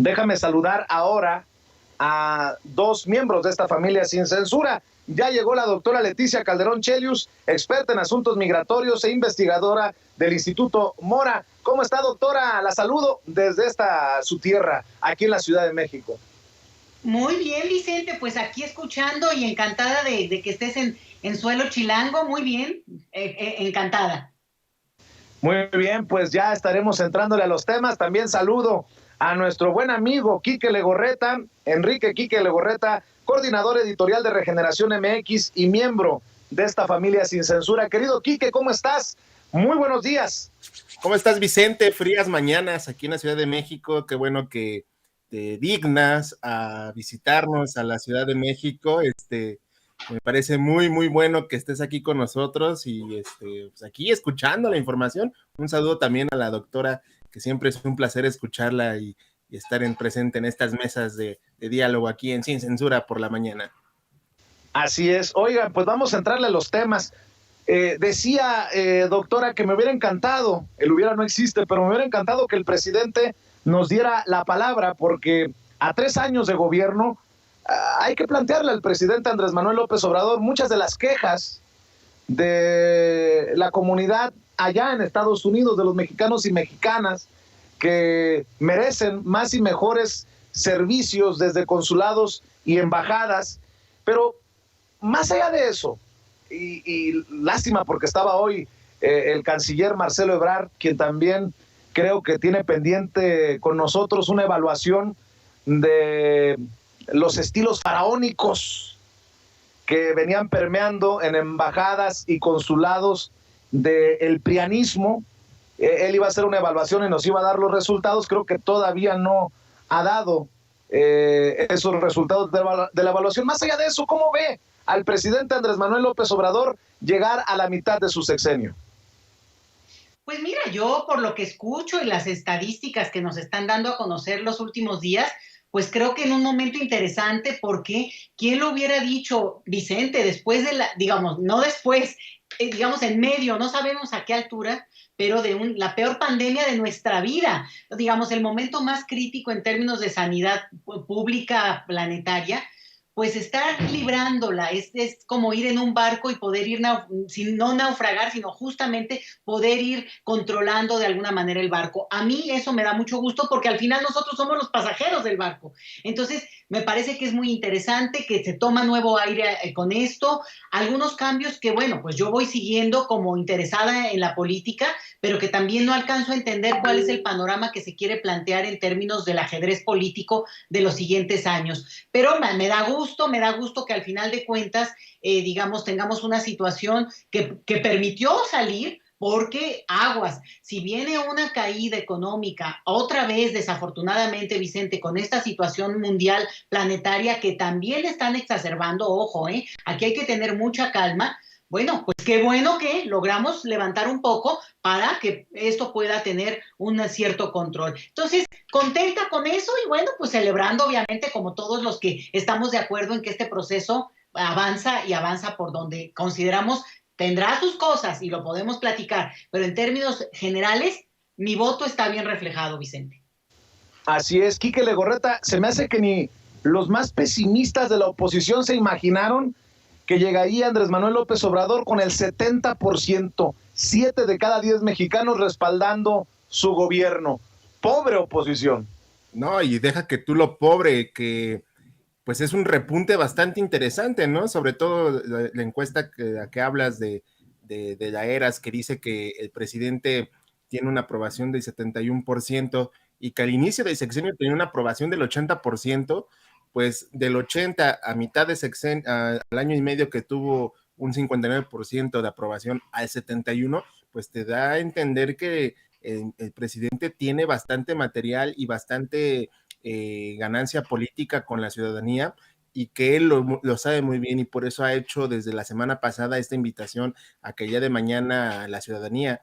Déjame saludar ahora a dos miembros de esta familia sin censura. Ya llegó la doctora Leticia Calderón Chelius, experta en asuntos migratorios e investigadora del Instituto Mora. ¿Cómo está, doctora? La saludo desde su tierra, aquí en la Ciudad de México. Muy bien, Vicente, pues aquí escuchando y encantada de que estés en suelo chilango, muy bien, encantada. Muy bien, pues ya estaremos entrándole a los temas. También saludo a nuestro buen amigo Quique Legorreta, Enrique Quique Legorreta, coordinador editorial de Regeneración MX y miembro de esta familia sin censura. Querido Quique, ¿cómo estás? Muy buenos días. ¿Cómo estás, Vicente? Frías mañanas aquí en la Ciudad de México. Qué bueno que te dignas a visitarnos a la Ciudad de México. Me parece muy bueno que estés aquí con nosotros y pues aquí escuchando la información. Un saludo también a la doctora, que siempre es un placer escucharla y estar presente en estas mesas de diálogo aquí en Sin Censura por la mañana. Así es. Oiga, pues vamos a entrarle a los temas. Decía, doctora, que me hubiera encantado, el hubiera no existe, pero me hubiera encantado que el presidente nos diera la palabra, porque a 3 años de gobierno hay que plantearle al presidente Andrés Manuel López Obrador muchas de las quejas de la comunidad allá en Estados Unidos, de los mexicanos y mexicanas, que merecen más y mejores servicios desde consulados y embajadas. Pero más allá de eso, y lástima porque estaba hoy el canciller Marcelo Ebrard, quien también creo que tiene pendiente con nosotros una evaluación de los estilos faraónicos que venían permeando en embajadas y consulados del prianismo. Él iba a hacer una evaluación y nos iba a dar los resultados. Creo que todavía no ha dado esos resultados de la evaluación. Más allá de eso, ¿cómo ve al presidente Andrés Manuel López Obrador llegar a la mitad de su sexenio? Pues mira, yo por lo que escucho y las estadísticas que nos están dando a conocer los últimos días, pues creo que en un momento interesante, porque ¿quién lo hubiera dicho, Vicente, después de digamos, no después, digamos en medio, no sabemos a qué altura, pero de la peor pandemia de nuestra vida, digamos, el momento más crítico en términos de sanidad pública planetaria, pues estar librándola, es como ir en un barco y poder ir, sin no naufragar, sino justamente poder ir controlando de alguna manera el barco. A mí eso me da mucho gusto porque al final nosotros somos los pasajeros del barco. Entonces, me parece que es muy interesante, que se toma nuevo aire con esto, algunos cambios que, bueno, pues yo voy siguiendo como interesada en la política, pero que también no alcanzo a entender cuál es el panorama que se quiere plantear en términos del ajedrez político de los siguientes años. Pero me da gusto que al final de cuentas, digamos, tengamos una situación que permitió salir, porque aguas, si viene una caída económica, otra vez desafortunadamente, Vicente, con esta situación mundial planetaria que también están exacerbando, ojo, aquí hay que tener mucha calma. Bueno, pues qué bueno que logramos levantar un poco para que esto pueda tener un cierto control. Entonces, contenta con eso y bueno, pues celebrando obviamente como todos los que estamos de acuerdo en que este proceso avanza y avanza por donde consideramos tendrá sus cosas y lo podemos platicar, pero en términos generales, mi voto está bien reflejado, Vicente. Así es, Quique Legorreta, se me hace que ni los más pesimistas de la oposición se imaginaron que llegaría Andrés Manuel López Obrador con el 70%, 7 de cada 10 mexicanos respaldando su gobierno. Pobre oposición. No, y deja que tú lo pobre, que pues es un repunte bastante interesante, ¿no? Sobre todo la encuesta que hablas de la ERAS, que dice que el presidente tiene una aprobación del 71% y que al inicio del sexenio tenía una aprobación del 80%, pues del 80 a mitad de sexenio, al año y medio que tuvo un 59% de aprobación al 71%, pues te da a entender que el presidente tiene bastante material y bastante ganancia política con la ciudadanía y que él lo sabe muy bien y por eso ha hecho desde la semana pasada esta invitación a que ya de mañana la ciudadanía,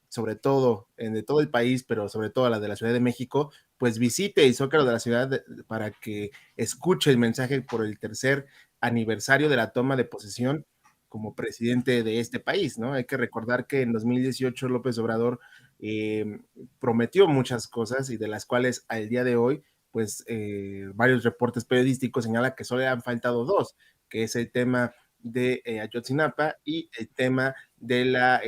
sobre todo de todo el país, pero sobre todo la de la Ciudad de México, pues visite el Zócalo de la ciudad para que escuche el mensaje por el tercer aniversario de la toma de posesión como presidente de este país, ¿no? Hay que recordar que en 2018 López Obrador prometió muchas cosas y de las cuales al día de hoy pues varios reportes periodísticos señalan que solo le han faltado dos, que es el tema de Ayotzinapa y el tema de la,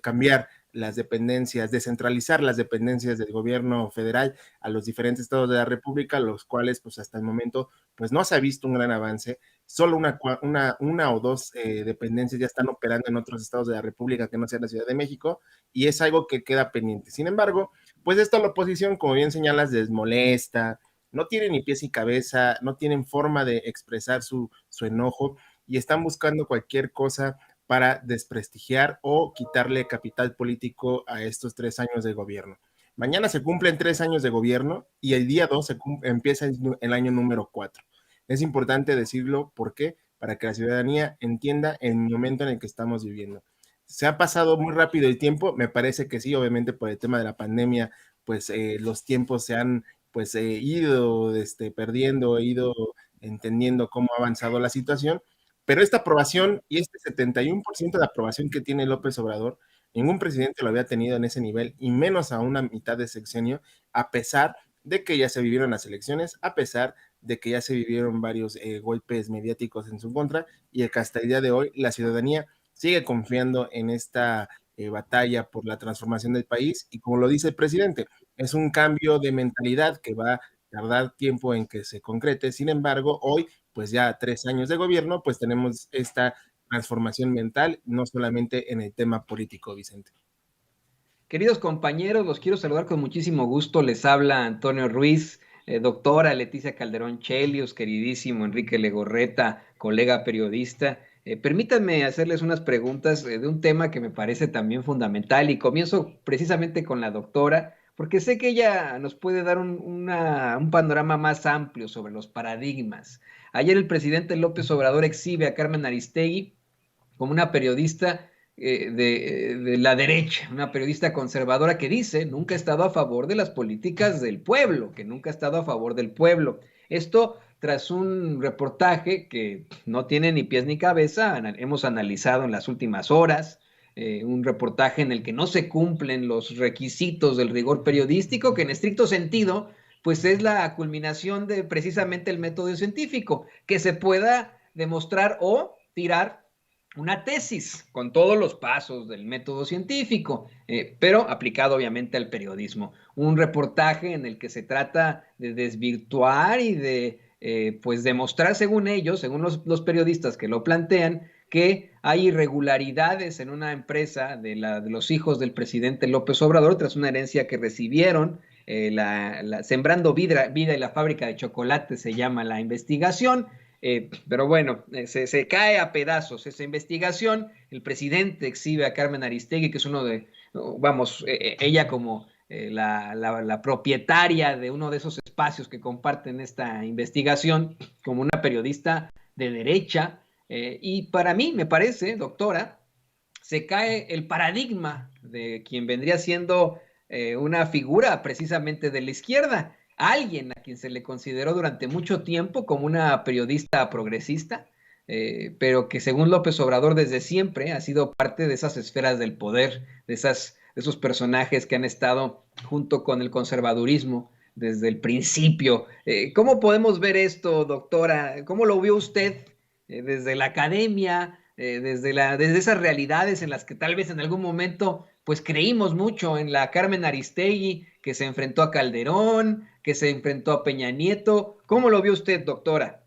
cambiar las dependencias, descentralizar las dependencias del gobierno federal a los diferentes estados de la República, los cuales pues hasta el momento pues no se ha visto un gran avance. Solo una o dos dependencias ya están operando en otros estados de la República que no sea la Ciudad de México, y es algo que queda pendiente. Sin embargo, pues esto la oposición, como bien señalas, les molesta, no tienen ni pies ni cabeza, no tienen forma de expresar su enojo y están buscando cualquier cosa para desprestigiar o quitarle capital político a estos 3 años de gobierno. Mañana se cumplen 3 años de gobierno y el día 2 empieza el año número 4. Es importante decirlo, ¿por qué? Para que la ciudadanía entienda el momento en el que estamos viviendo. ¿Se ha pasado muy rápido el tiempo? Me parece que sí, obviamente por el tema de la pandemia, pues los tiempos se han ido perdiendo, ido entendiendo cómo ha avanzado la situación, pero esta aprobación y este 71% de aprobación que tiene López Obrador, ningún presidente lo había tenido en ese nivel, y menos a una mitad de sexenio, a pesar de que ya se vivieron las elecciones, a pesar de que ya se vivieron varios golpes mediáticos en su contra, y que hasta el día de hoy la ciudadanía sigue confiando en esta batalla por la transformación del país, y como lo dice el presidente, es un cambio de mentalidad que va a tardar tiempo en que se concrete. Sin embargo, hoy, pues ya 3 años de gobierno, pues tenemos esta transformación mental, no solamente en el tema político, Vicente. Queridos compañeros, los quiero saludar con muchísimo gusto. Les habla Antonio Ruiz, doctora Leticia Calderón Chelios, queridísimo Enrique Legorreta, colega periodista. Permítanme hacerles unas preguntas de un tema que me parece también fundamental, y comienzo precisamente con la doctora, porque sé que ella nos puede dar un panorama más amplio sobre los paradigmas. Ayer el presidente López Obrador exhibe a Carmen Aristegui como una periodista de la derecha, una periodista conservadora que dice nunca ha estado a favor de las políticas del pueblo, que nunca ha estado a favor del pueblo. Esto tras un reportaje que no tiene ni pies ni cabeza, hemos analizado en las últimas horas, un reportaje en el que no se cumplen los requisitos del rigor periodístico, que en estricto sentido, pues es la culminación de precisamente el método científico, que se pueda demostrar o tirar una tesis con todos los pasos del método científico, pero aplicado obviamente al periodismo. Un reportaje en el que se trata de desvirtuar y de pues demostrar, según ellos, según los periodistas que lo plantean, que hay irregularidades en una empresa de los hijos del presidente López Obrador tras una herencia que recibieron, Sembrando Vida y la fábrica de chocolate se llama la investigación. Pero bueno, se cae a pedazos esa investigación. El presidente exhibe a Carmen Aristegui, que es uno de, vamos, ella como la propietaria de uno de esos espacios que comparten esta investigación, como una periodista de derecha. Y para mí, me parece, doctora, se cae el paradigma de quien vendría siendo una figura precisamente de la izquierda. Alguien a quien se le consideró durante mucho tiempo como una periodista progresista, pero que según López Obrador desde siempre ha sido parte de esas esferas del poder, de esos personajes que han estado junto con el conservadurismo desde el principio. ¿Cómo podemos ver esto, doctora? ¿Cómo lo vio usted desde la academia, desde esas realidades en las que tal vez en algún momento pues creímos mucho en la Carmen Aristegui, que se enfrentó a Calderón, que se enfrentó a Peña Nieto? ¿Cómo lo vio usted, doctora?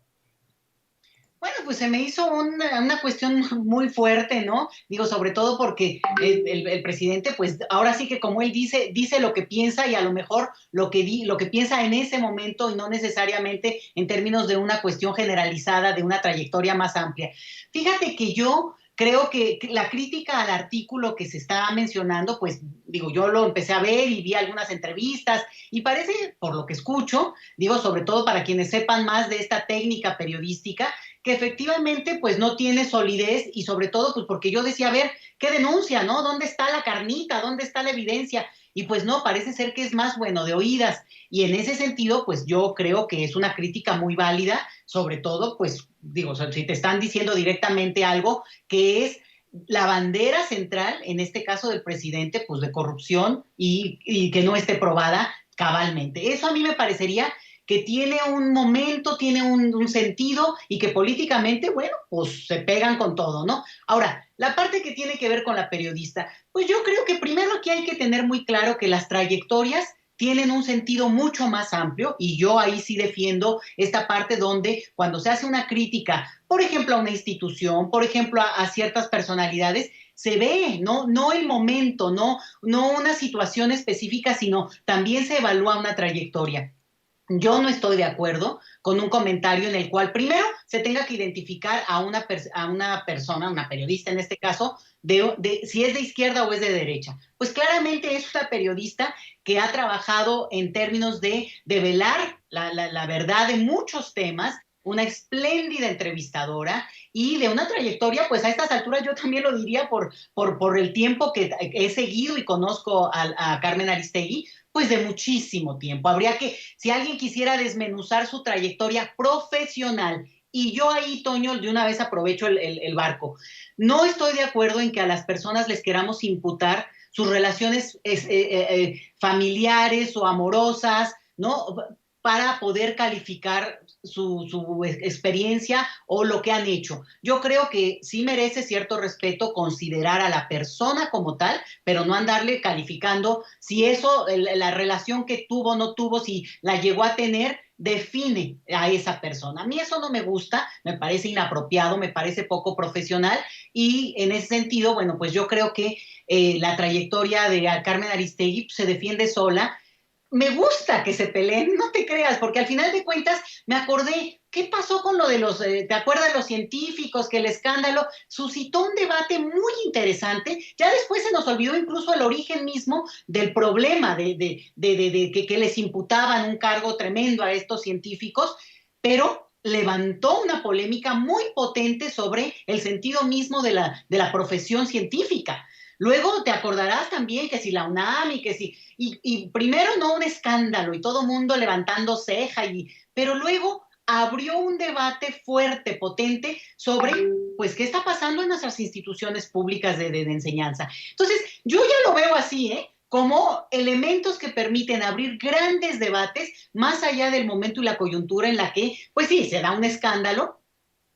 Bueno, pues se me hizo una cuestión muy fuerte, ¿no? Digo, sobre todo porque el presidente, pues ahora sí que como él dice lo que piensa, y a lo mejor lo que piensa en ese momento, y no necesariamente en términos de una cuestión generalizada, de una trayectoria más amplia. Fíjate que yo creo que la crítica al artículo que se está mencionando, pues digo, yo lo empecé a ver y vi algunas entrevistas y parece, por lo que escucho, digo, sobre todo para quienes sepan más de esta técnica periodística, que efectivamente pues no tiene solidez, y sobre todo pues porque yo decía, a ver, ¿qué denuncia, no? ¿Dónde está la carnita? ¿Dónde está la evidencia? Y pues no, parece ser que es más, bueno, de oídas. Y en ese sentido, pues yo creo que es una crítica muy válida, sobre todo, pues digo, si te están diciendo directamente algo que es la bandera central, en este caso del presidente, pues de corrupción y que no esté probada, cabalmente. Eso a mí me parecería que tiene un momento, tiene un sentido y que políticamente, bueno, pues se pegan con todo, ¿no? Ahora, la parte que tiene que ver con la periodista, pues yo creo que primero aquí hay que tener muy claro que las trayectorias tienen un sentido mucho más amplio y yo ahí sí defiendo esta parte donde cuando se hace una crítica, por ejemplo, a una institución, por ejemplo, a ciertas personalidades, se ve, no el momento, no una situación específica, sino también se evalúa una trayectoria. Yo no estoy de acuerdo con un comentario en el cual primero se tenga que identificar a una persona, una periodista en este caso, si es de izquierda o es de derecha. Pues claramente es una periodista que ha trabajado en términos de develar la verdad de muchos temas, una espléndida entrevistadora y de una trayectoria, pues a estas alturas yo también lo diría por el tiempo que he seguido y conozco a Carmen Aristegui, pues de muchísimo tiempo. Habría que, si alguien quisiera desmenuzar su trayectoria profesional, y yo ahí, Toño, de una vez aprovecho el barco, no estoy de acuerdo en que a las personas les queramos imputar sus relaciones familiares o amorosas, ¿no? Para poder calificar su experiencia o lo que han hecho. Yo creo que sí merece cierto respeto considerar a la persona como tal, pero no andarle calificando si eso, la relación que tuvo o no tuvo, si la llegó a tener, define a esa persona. A mí eso no me gusta, me parece inapropiado, me parece poco profesional y en ese sentido, bueno, pues yo creo que la trayectoria de Carmen Aristegui pues, se defiende sola. Me gusta que se peleen, no te creas, porque al final de cuentas me acordé, ¿qué pasó con lo de ¿te acuerdas de los científicos? Que el escándalo suscitó un debate muy interesante, ya después se nos olvidó incluso el origen mismo del problema de que les imputaban un cargo tremendo a estos científicos, pero levantó una polémica muy potente sobre el sentido mismo de la profesión científica. Luego te acordarás también que si la UNAM y que si... Y primero no un escándalo y todo mundo levantando ceja, pero luego abrió un debate fuerte, potente, sobre pues qué está pasando en nuestras instituciones públicas de enseñanza. Entonces, yo ya lo veo así, como elementos que permiten abrir grandes debates más allá del momento y la coyuntura en la que, pues sí, se da un escándalo.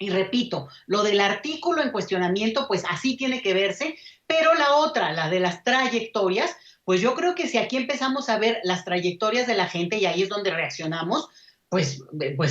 Y repito, lo del artículo en cuestionamiento, pues así tiene que verse, pero la otra, la de las trayectorias, pues yo creo que si aquí empezamos a ver las trayectorias de la gente y ahí es donde reaccionamos, pues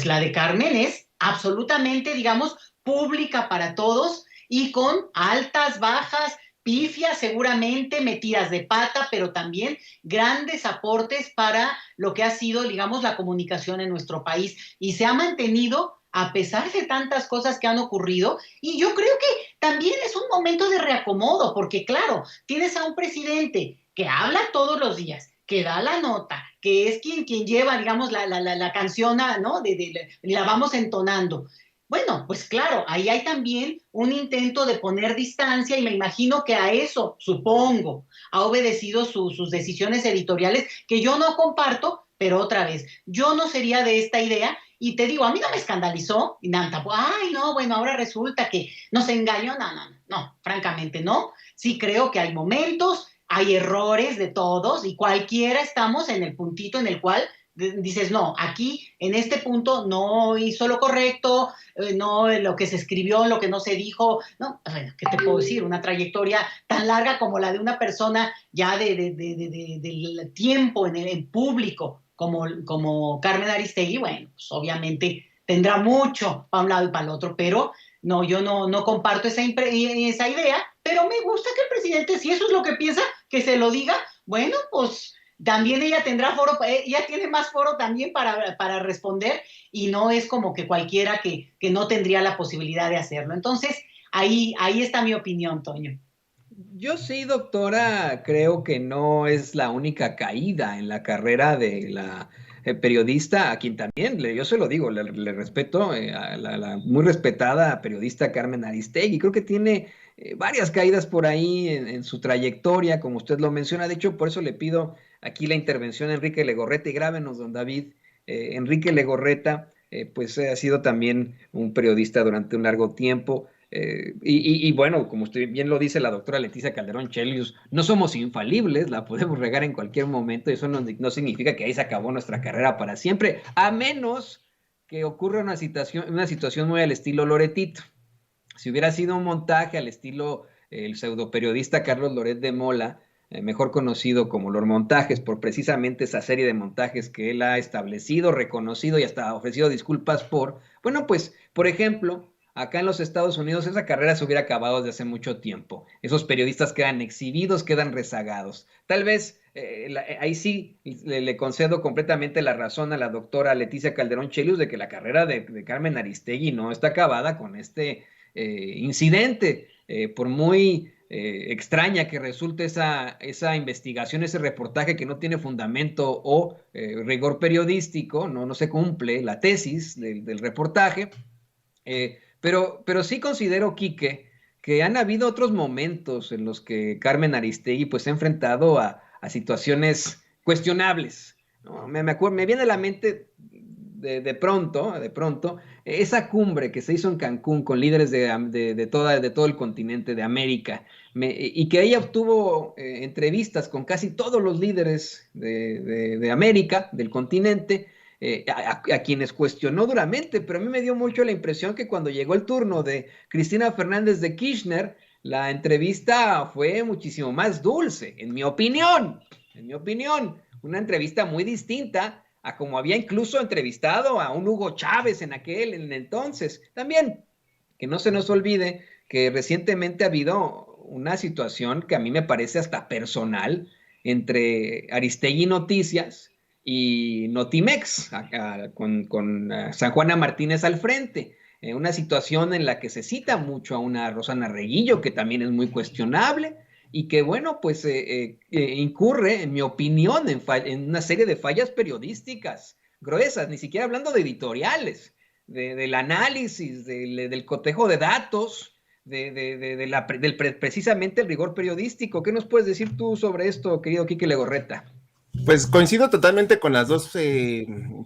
la de Carmen es absolutamente, digamos, pública para todos y con altas, bajas, pifias seguramente, metidas de pata, pero también grandes aportes para lo que ha sido, digamos, la comunicación en nuestro país y se ha mantenido a pesar de tantas cosas que han ocurrido, y yo creo que también es un momento de reacomodo, porque claro, tienes a un presidente que habla todos los días, que da la nota, que es quien lleva, digamos, la canción, ¿no? La vamos entonando. Bueno, pues claro, ahí hay también un intento de poner distancia y me imagino que a eso, supongo, ha obedecido sus decisiones editoriales que yo no comparto, pero otra vez, yo no sería de esta idea y te digo, a mí no me escandalizó, y nada, ay, no, bueno, ahora resulta que nos engañó, no, francamente no. Sí creo que hay momentos, hay errores de todos y cualquiera estamos en el puntito en el cual dices, no, aquí en este punto no hizo lo correcto, no lo que se escribió, lo que no se dijo, no, ¿qué te puedo decir? Una trayectoria tan larga como la de una persona ya del tiempo en público, como Carmen Aristegui, bueno, pues obviamente tendrá mucho para un lado y para el otro, pero no, yo no comparto esa idea, pero me gusta que el presidente, si eso es lo que piensa, que se lo diga, bueno, pues también ella tendrá foro, ella tiene más foro también para responder y no es como que cualquiera que no tendría la posibilidad de hacerlo. Entonces, ahí está mi opinión, Toño. Yo sí, doctora, creo que no es la única caída en la carrera de la periodista, a quien también, yo se lo digo, le respeto a la muy respetada periodista Carmen Aristegui. Creo que tiene varias caídas por ahí en su trayectoria, como usted lo menciona. De hecho, por eso le pido aquí la intervención a Enrique Legorreta y grábenos, don David. Enrique Legorreta, pues ha sido también un periodista durante un largo tiempo. Y bueno, como usted bien lo dice la doctora Leticia Calderón Chelius, no somos infalibles, la podemos regar en cualquier momento, y eso no significa que ahí se acabó nuestra carrera para siempre, a menos que ocurra una situación muy al estilo Loretito. Si hubiera sido un montaje al estilo el pseudoperiodista Carlos Loret de Mola, mejor conocido como Los Montajes, por precisamente esa serie de montajes que él ha establecido, reconocido y hasta ofrecido disculpas por, bueno, pues, por ejemplo, acá en los Estados Unidos esa carrera se hubiera acabado desde hace mucho tiempo. Esos periodistas quedan exhibidos, quedan rezagados. Tal vez ahí sí le concedo completamente la razón a la doctora Leticia Calderón Chelius de que la carrera de Carmen Aristegui no está acabada con este incidente, por muy extraña que resulte esa investigación, ese reportaje que no tiene fundamento o rigor periodístico, no se cumple la tesis del reportaje, pero sí considero, Quique, que han habido otros momentos en los que Carmen Aristegui pues se ha enfrentado a situaciones cuestionables, ¿no? Me viene a la mente de pronto, esa cumbre que se hizo en Cancún con líderes de todo el continente de América, y que ella obtuvo entrevistas con casi todos los líderes de América, del continente, a quienes cuestionó duramente, pero a mí me dio mucho la impresión que cuando llegó el turno de Cristina Fernández de Kirchner, la entrevista fue muchísimo más dulce, en mi opinión, una entrevista muy distinta a como había incluso entrevistado a un Hugo Chávez en el entonces. También, que no se nos olvide que recientemente ha habido una situación que a mí me parece hasta personal entre Aristegui Noticias y Notimex, con San Juana Martínez al frente. Una situación en la que se cita mucho a una Rosana Reguillo, que también es muy cuestionable, y que, bueno, pues incurre, en mi opinión, en una serie de fallas periodísticas gruesas, ni siquiera hablando de editoriales, del análisis, del cotejo de datos, precisamente el rigor periodístico. ¿Qué nos puedes decir tú sobre esto, querido Quique Legorreta? Pues coincido totalmente con las dos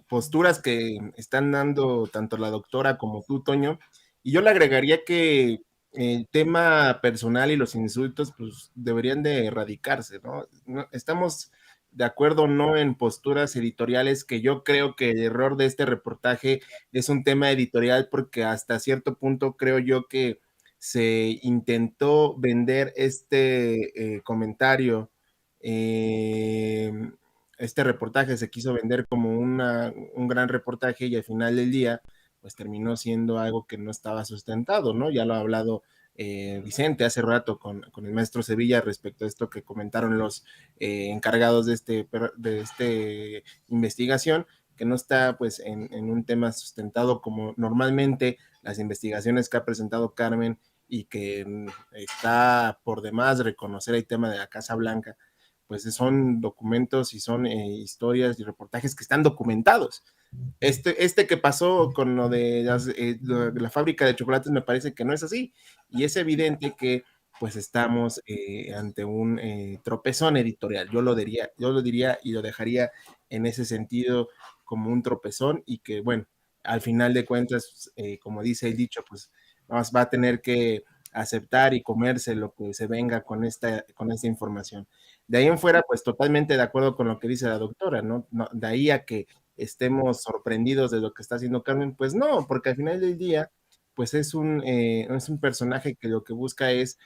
posturas que están dando tanto la doctora como tú, Toño, y yo le agregaría que el tema personal y los insultos pues deberían de erradicarse, ¿no? Estamos de acuerdo no en posturas editoriales, que yo creo que el error de este reportaje es un tema editorial, porque hasta cierto punto creo yo que se intentó vender este comentario, eh, este reportaje se quiso vender como un gran reportaje, y al final del día pues terminó siendo algo que no estaba sustentado, ¿no? Ya lo ha hablado Vicente hace rato con el maestro Sevilla respecto a esto que comentaron los encargados de este investigación, que no está pues en un tema sustentado como normalmente las investigaciones que ha presentado Carmen, y que está por demás reconocer el tema de la Casa Blanca, pues son documentos y son historias y reportajes que están documentados. Este que pasó con lo de la fábrica de chocolates me parece que no es así, y es evidente que pues estamos ante un tropezón editorial. Yo lo diría y lo dejaría en ese sentido como un tropezón, y que bueno, al final de cuentas, como dice el dicho, pues va a tener que aceptar y comerse lo que se venga con esta información. De ahí en fuera, pues totalmente de acuerdo con lo que dice la doctora, ¿no? De ahí a que estemos sorprendidos de lo que está haciendo Carmen, pues no, porque al final del día, pues es un personaje que lo que busca es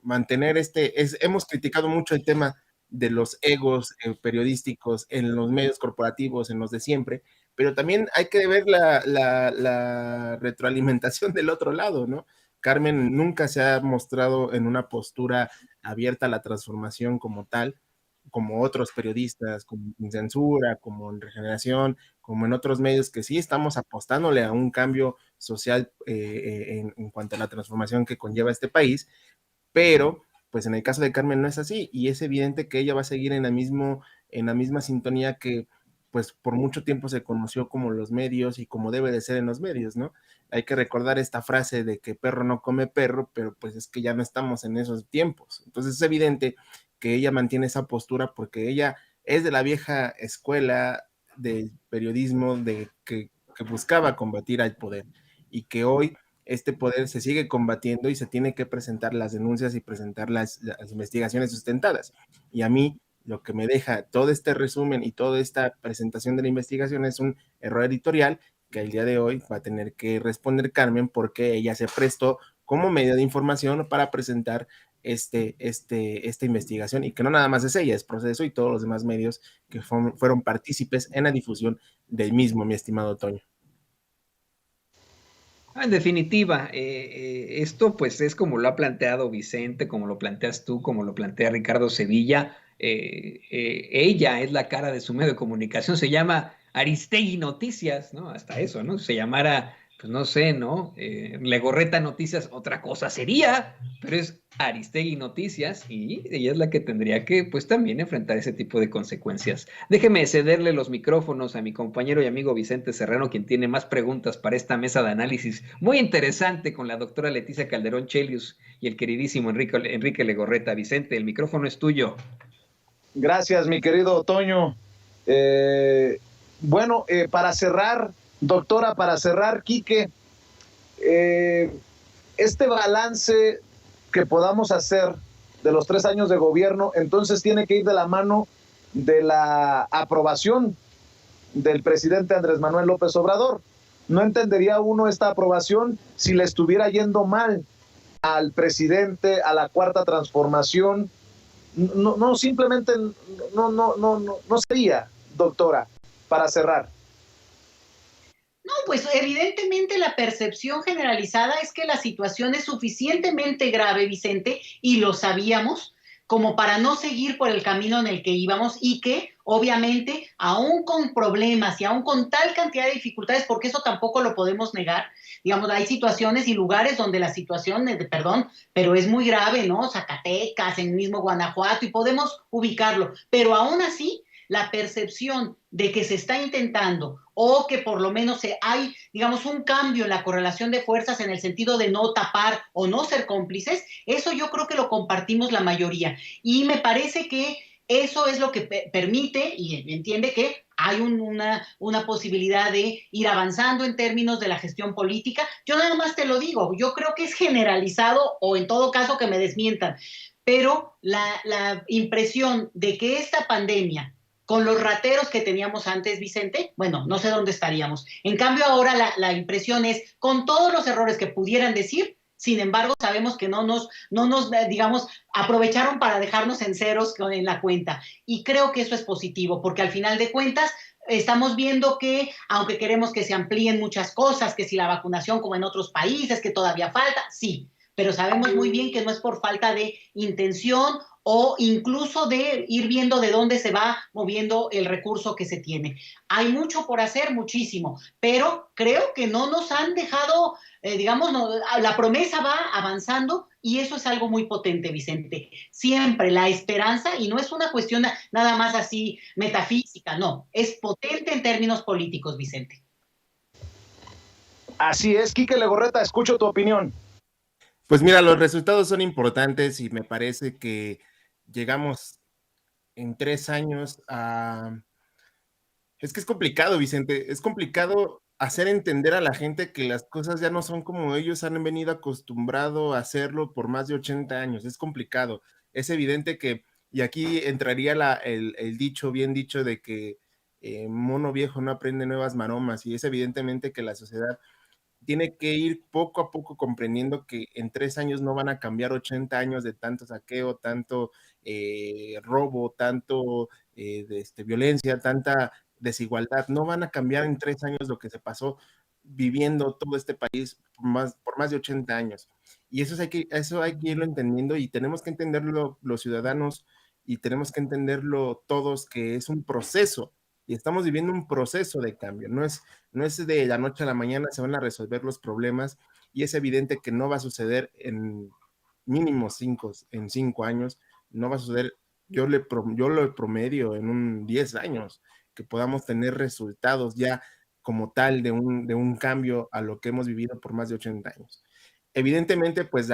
mantener hemos criticado mucho el tema de los egos periodísticos en los medios corporativos, en los de siempre, pero también hay que ver la retroalimentación del otro lado, ¿no? Carmen nunca se ha mostrado en una postura abierta a la transformación como tal, como otros periodistas, como en Censura, como en Regeneración, como en otros medios que sí estamos apostándole a un cambio social en cuanto a la transformación que conlleva este país, pero pues en el caso de Carmen no es así, y es evidente que ella va a seguir en la misma sintonía que pues por mucho tiempo se conoció como los medios y como debe de ser en los medios, ¿no? Hay que recordar esta frase de que perro no come perro, pero pues es que ya no estamos en esos tiempos. Entonces es evidente que ella mantiene esa postura porque ella es de la vieja escuela del periodismo que buscaba combatir al poder, y que hoy este poder se sigue combatiendo y se tiene que presentar las denuncias y presentar las investigaciones sustentadas. Y a mí lo que me deja todo este resumen y toda esta presentación de la investigación es un error editorial que el día de hoy va a tener que responder Carmen, porque ella se prestó como medio de información para presentar esta investigación, y que no nada más es ella, es Proceso y todos los demás medios que fueron partícipes en la difusión del mismo, mi estimado Toño. En definitiva, esto pues es como lo ha planteado Vicente, como lo planteas tú, como lo plantea Ricardo Sevilla. Ella es la cara de su medio de comunicación, se llama Aristegui Noticias, ¿no? Hasta eso, ¿no? Se llamara, pues no sé, ¿no? Legorreta Noticias, otra cosa sería, pero es Aristegui Noticias y ella es la que tendría que, pues también enfrentar ese tipo de consecuencias. Déjeme cederle los micrófonos a mi compañero y amigo Vicente Serrano, quien tiene más preguntas para esta mesa de análisis muy interesante con la doctora Leticia Calderón Chelius y el queridísimo Enrique Legorreta. Vicente, el micrófono es tuyo. Gracias, mi querido Toño. Bueno, para cerrar, doctora, para cerrar, Quique, este balance que podamos hacer de los 3 años de gobierno, entonces tiene que ir de la mano de la aprobación del presidente Andrés Manuel López Obrador. No entendería uno esta aprobación si le estuviera yendo mal al presidente, a la Cuarta Transformación. No, simplemente no sería, doctora, para cerrar. No, pues evidentemente la percepción generalizada es que la situación es suficientemente grave, Vicente, y lo sabíamos, como para no seguir por el camino en el que íbamos y que, obviamente, aún con problemas y aún con tal cantidad de dificultades, porque eso tampoco lo podemos negar, digamos, hay situaciones y lugares donde la situación, perdón, pero es muy grave, ¿no? Zacatecas, en mismo Guanajuato, y podemos ubicarlo, pero aún así, la percepción de que se está intentando o que por lo menos hay, digamos, un cambio en la correlación de fuerzas en el sentido de no tapar o no ser cómplices, eso yo creo que lo compartimos la mayoría. Y me parece que eso es lo que permite y entiende que hay una posibilidad de ir avanzando en términos de la gestión política. Yo nada más te lo digo, yo creo que es generalizado o en todo caso que me desmientan, pero la impresión de que esta pandemia con los rateros que teníamos antes, Vicente, bueno, no sé dónde estaríamos. En cambio, ahora la impresión es, con todos los errores que pudieran decir, sin embargo, sabemos que no nos, digamos, aprovecharon para dejarnos en ceros en la cuenta. Y creo que eso es positivo, porque al final de cuentas, estamos viendo que, aunque queremos que se amplíen muchas cosas, que si la vacunación como en otros países, que todavía falta, sí, pero sabemos muy bien que no es por falta de intención o incluso de ir viendo de dónde se va moviendo el recurso que se tiene. Hay mucho por hacer, muchísimo, pero creo que no nos han dejado, digamos, la promesa va avanzando y eso es algo muy potente, Vicente. Siempre la esperanza, y no es una cuestión nada más así metafísica, no, es potente en términos políticos, Vicente. Así es, Quique Legorreta, escucho tu opinión. Pues mira, los resultados son importantes y me parece que llegamos en 3 años a... Es que es complicado, Vicente, es complicado hacer entender a la gente que las cosas ya no son como ellos han venido acostumbrado a hacerlo por más de 80 años, es complicado. Es evidente que, y aquí entraría el dicho, bien dicho, de que mono viejo no aprende nuevas maromas, y es evidentemente que la sociedad tiene que ir poco a poco comprendiendo que en 3 años no van a cambiar 80 años de tanto saqueo, tanto robo, tanto violencia, tanta desigualdad. No van a cambiar en 3 años lo que se pasó viviendo todo este país por más de 80 años. Y eso hay que irlo entendiendo, y tenemos que entenderlo los ciudadanos y tenemos que entenderlo todos, que es un proceso y estamos viviendo un proceso de cambio. No es de la noche a la mañana se van a resolver los problemas, y es evidente que no va a suceder en mínimo 5 años, no va a suceder, yo lo promedio en 10 años, que podamos tener resultados ya como tal de un cambio a lo que hemos vivido por más de 80 años. Evidentemente, pues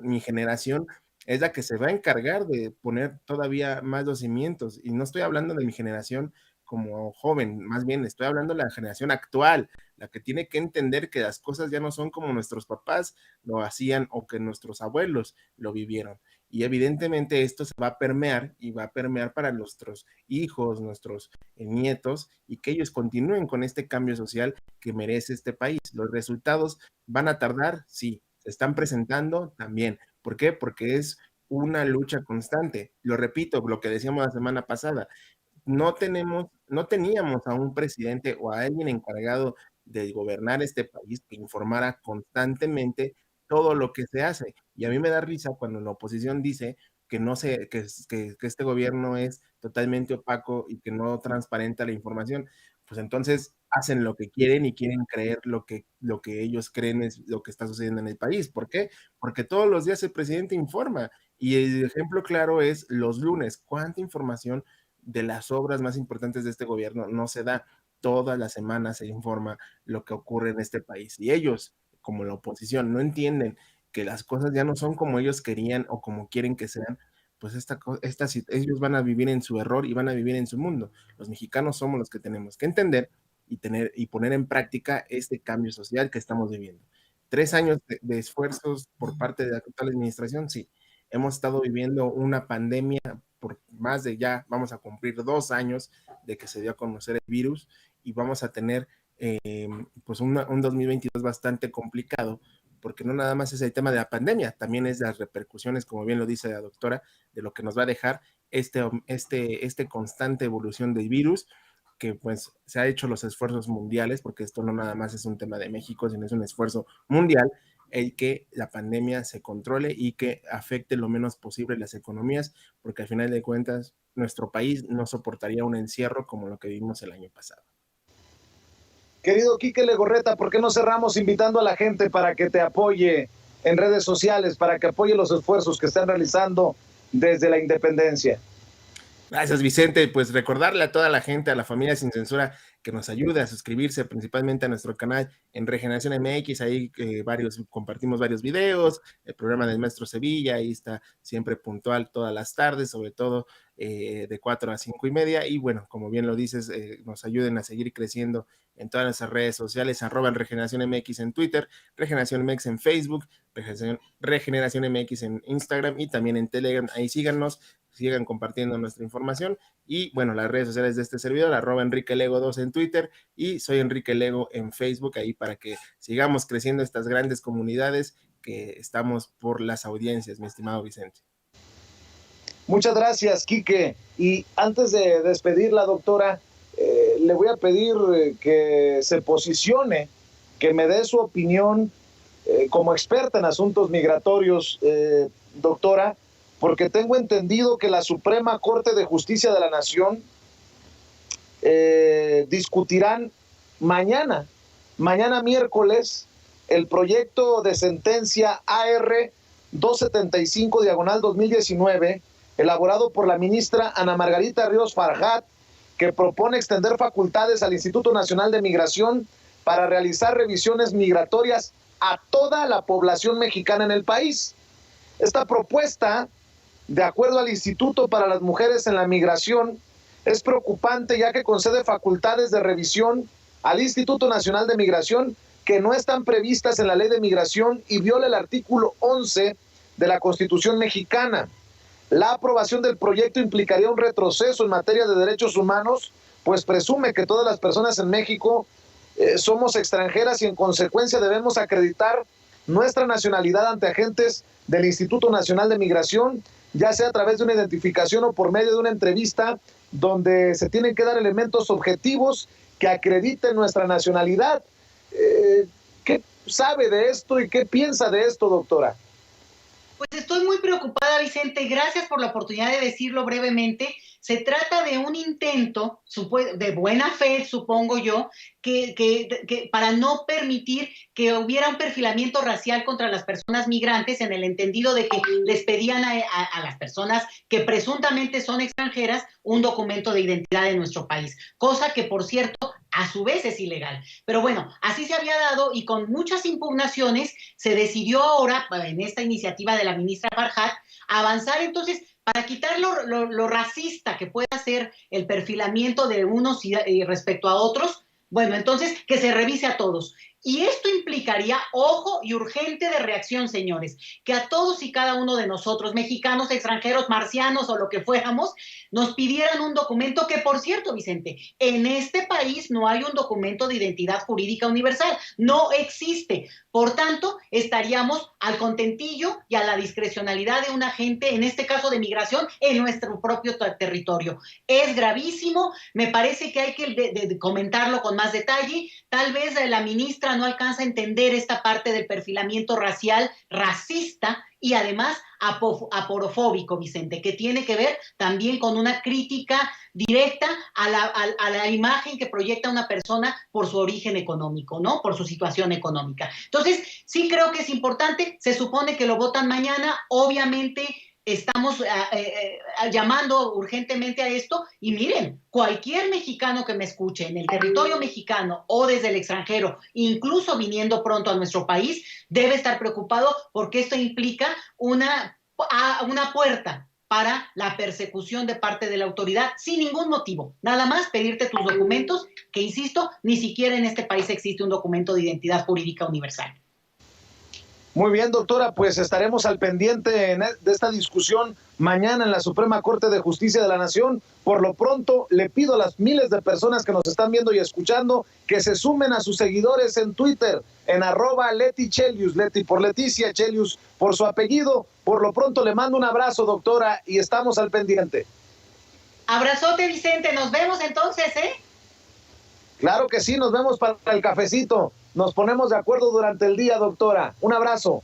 mi generación, es la que se va a encargar de poner todavía más los cimientos, y no estoy hablando de mi generación como joven, más bien estoy hablando de la generación actual, la que tiene que entender que las cosas ya no son como nuestros papás lo hacían o que nuestros abuelos lo vivieron. Y evidentemente esto se va a permear y va a permear para nuestros hijos, nuestros nietos, y que ellos continúen con este cambio social que merece este país. Los resultados van a tardar, sí, se están presentando también. ¿Por qué? Porque es una lucha constante. Lo repito, lo que decíamos la semana pasada, no teníamos a un presidente o a alguien encargado de gobernar este país que informara constantemente todo lo que se hace. Y a mí me da risa cuando la oposición dice que no se, que este gobierno es totalmente opaco y que no transparenta la información. Pues entonces hacen lo que quieren y quieren creer lo que ellos creen es lo que está sucediendo en el país. ¿Por qué? Porque todos los días el presidente informa. Y el ejemplo claro es los lunes. ¿Cuánta información de las obras más importantes de este gobierno no se da? Todas las semanas se informa lo que ocurre en este país. Y ellos, como la oposición, no entienden que las cosas ya no son como ellos querían o como quieren que sean, pues ellos van a vivir en su error y van a vivir en su mundo. Los mexicanos somos los que tenemos que entender y poner en práctica este cambio social que estamos viviendo. 3 años de esfuerzos por parte de la actual administración, sí. Hemos estado viviendo una pandemia por más de ya, vamos a cumplir 2 años de que se dio a conocer el virus y vamos a tener pues un 2022 bastante complicado, porque no nada más es el tema de la pandemia, también es las repercusiones, como bien lo dice la doctora, de lo que nos va a dejar este constante evolución del virus, que pues se ha hecho los esfuerzos mundiales, porque esto no nada más es un tema de México, sino es un esfuerzo mundial, el que la pandemia se controle y que afecte lo menos posible las economías, porque al final de cuentas nuestro país no soportaría un encierro como lo que vimos el año pasado. Querido Quique Legorreta, ¿por qué no cerramos invitando a la gente para que te apoye en redes sociales, para que apoye los esfuerzos que están realizando desde la independencia? Gracias, Vicente. Pues recordarle a toda la gente, a la familia Sin Censura, que nos ayude a suscribirse principalmente a nuestro canal en Regeneración MX. Ahí compartimos varios videos, el programa del Maestro Sevilla, ahí está siempre puntual todas las tardes, sobre todo de 4 a 5:30. Y bueno, como bien lo dices, nos ayuden a seguir creciendo en todas nuestras redes sociales, @Regeneración MX en Twitter, Regeneración MX en Facebook, Regeneración MX en Instagram y también en Telegram. Ahí síganos, sigan compartiendo nuestra información y bueno, las redes sociales de este servidor, @EnriqueLego2 en Twitter y soy Enrique Lego en Facebook, ahí para que sigamos creciendo estas grandes comunidades que estamos por las audiencias, mi estimado Vicente. Muchas gracias, Quique. Y antes de despedir la doctora, le voy a pedir que se posicione, que me dé su opinión como experta en asuntos migratorios, doctora, porque tengo entendido que la Suprema Corte de Justicia de la Nación discutirán mañana miércoles, el proyecto de sentencia AR 275/2019, elaborado por la ministra Ana Margarita Ríos Farjat, que propone extender facultades al Instituto Nacional de Migración para realizar revisiones migratorias a toda la población mexicana en el país. Esta propuesta, de acuerdo al Instituto para las Mujeres en la Migración, es preocupante ya que concede facultades de revisión al Instituto Nacional de Migración que no están previstas en la Ley de Migración y viola el artículo 11 de la Constitución mexicana. La aprobación del proyecto implicaría un retroceso en materia de derechos humanos, pues presume que todas las personas en México somos extranjeras y en consecuencia debemos acreditar nuestra nacionalidad ante agentes del Instituto Nacional de Migración, ya sea a través de una identificación o por medio de una entrevista donde se tienen que dar elementos objetivos que acrediten nuestra nacionalidad. ¿Qué sabe de esto y qué piensa de esto, doctora? Pues estoy muy preocupada, Vicente. Gracias por la oportunidad de decirlo brevemente. Se trata de un intento de buena fe, supongo yo, que para no permitir que hubiera un perfilamiento racial contra las personas migrantes, en el entendido de que les pedían a las personas que presuntamente son extranjeras un documento de identidad de nuestro país, cosa que, por cierto, a su vez es ilegal. Pero bueno, así se había dado y con muchas impugnaciones se decidió ahora, en esta iniciativa de la ministra Farjat, avanzar entonces para quitar lo racista que pueda ser el perfilamiento de unos y respecto a otros, bueno, entonces que se revise a todos. Y esto implicaría, ojo y urgente de reacción, señores, que a todos y cada uno de nosotros, mexicanos, extranjeros, marcianos o lo que fuéramos, nos pidieran un documento que, por cierto, Vicente, en este país no hay un documento de identidad jurídica universal, no existe. Por tanto, estaríamos al contentillo y a la discrecionalidad de un agente, en este caso de migración, en nuestro propio territorio. Es gravísimo, me parece que hay que comentarlo con más detalle. Tal vez la ministra no alcanza a entender esta parte del perfilamiento racial, racista y además aporofóbico, Vicente, que tiene que ver también con una crítica directa a la imagen que proyecta una persona por su origen económico, ¿no? Por su situación económica. Entonces, sí creo que es importante, se supone que lo votan mañana, obviamente estamos llamando urgentemente a esto y miren, cualquier mexicano que me escuche en el territorio mexicano o desde el extranjero, incluso viniendo pronto a nuestro país, debe estar preocupado porque esto implica una puerta para la persecución de parte de la autoridad sin ningún motivo, nada más pedirte tus documentos, que insisto, ni siquiera en este país existe un documento de identidad jurídica universal. Muy bien, doctora, pues estaremos al pendiente de esta discusión mañana en la Suprema Corte de Justicia de la Nación. Por lo pronto, le pido a las miles de personas que nos están viendo y escuchando que se sumen a sus seguidores en Twitter, en @LetiChelius, Leti por Leticia, Chelius por su apellido. Por lo pronto, le mando un abrazo, doctora, y estamos al pendiente. Abrazote, Vicente, nos vemos entonces, ¿eh? Claro que sí, nos vemos para el cafecito. Nos ponemos de acuerdo durante el día, doctora. Un abrazo.